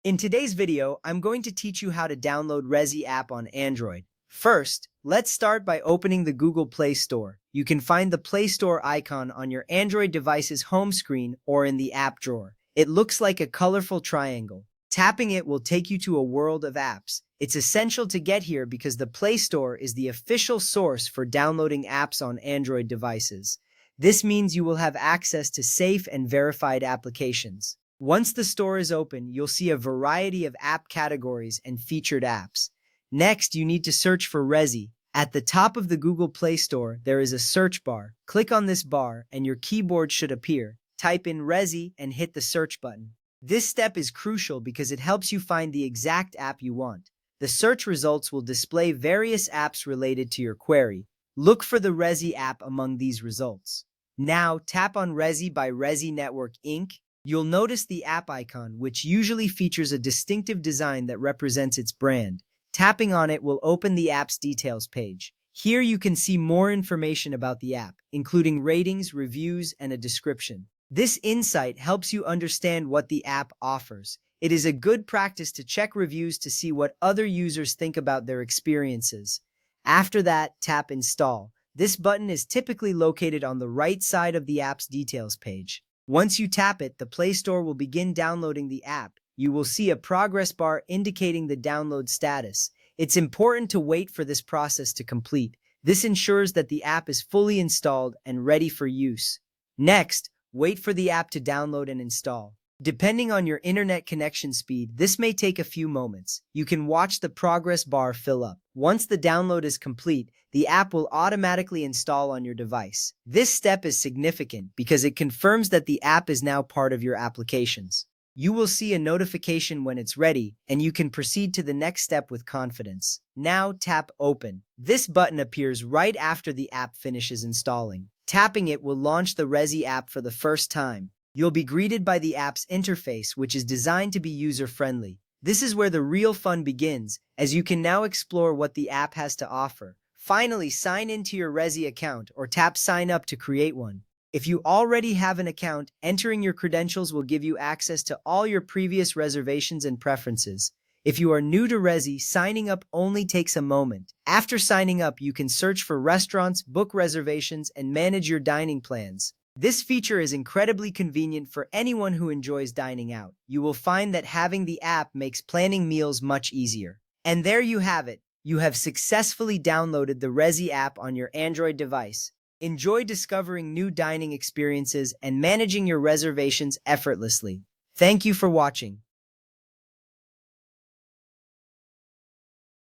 In today's video, I'm going to teach you how to download Resy app on Android. First, let's start by opening the Google Play Store. You can find the Play Store icon on your Android device's home screen or in the app drawer. It looks like a colorful triangle. Tapping it will take you to a world of apps. It's essential to get here because the Play Store is the official source for downloading apps on Android devices. This means you will have access to safe and verified applications. Once the store is open, you'll see a variety of app categories and featured apps. Next, you need to search for Resy. At the top of the Google Play Store, there is a search bar. Click on this bar and your keyboard should appear. Type in Resy and hit the search button. This step is crucial because it helps you find the exact app you want. The search results will display various apps related to your query. Look for the Resy app among these results. Now, tap on Resy by Resy Network Inc. You'll notice the app icon, which usually features a distinctive design that represents its brand. Tapping on it will open the app's details page. Here you can see more information about the app, including ratings, reviews, and a description. This insight helps you understand what the app offers. It is a good practice to check reviews to see what other users think about their experiences. After that, tap Install. This button is typically located on the right side of the app's details page. Once you tap it, the Play Store will begin downloading the app. You will see a progress bar indicating the download status. It's important to wait for this process to complete. This ensures that the app is fully installed and ready for use. Next, wait for the app to download and install. Depending on your internet connection speed, this may take a few moments. You can watch the progress bar fill up. Once the download is complete, the app will automatically install on your device. This step is significant because it confirms that the app is now part of your applications. You will see a notification when it's ready, and you can proceed to the next step with confidence. Now tap Open. This button appears right after the app finishes installing. Tapping it will launch the Resy app for the first time. You'll be greeted by the app's interface, which is designed to be user-friendly. This is where the real fun begins, as you can now explore what the app has to offer. Finally, sign into your Resy account or tap Sign Up to create one. If you already have an account, entering your credentials will give you access to all your previous reservations and preferences. If you are new to Resy, signing up only takes a moment. After signing up, you can search for restaurants, book reservations, and manage your dining plans. This feature is incredibly convenient for anyone who enjoys dining out. You will find that having the app makes planning meals much easier. And there you have it. You have successfully downloaded the Resy app on your Android device. Enjoy discovering new dining experiences and managing your reservations effortlessly. Thank you for watching.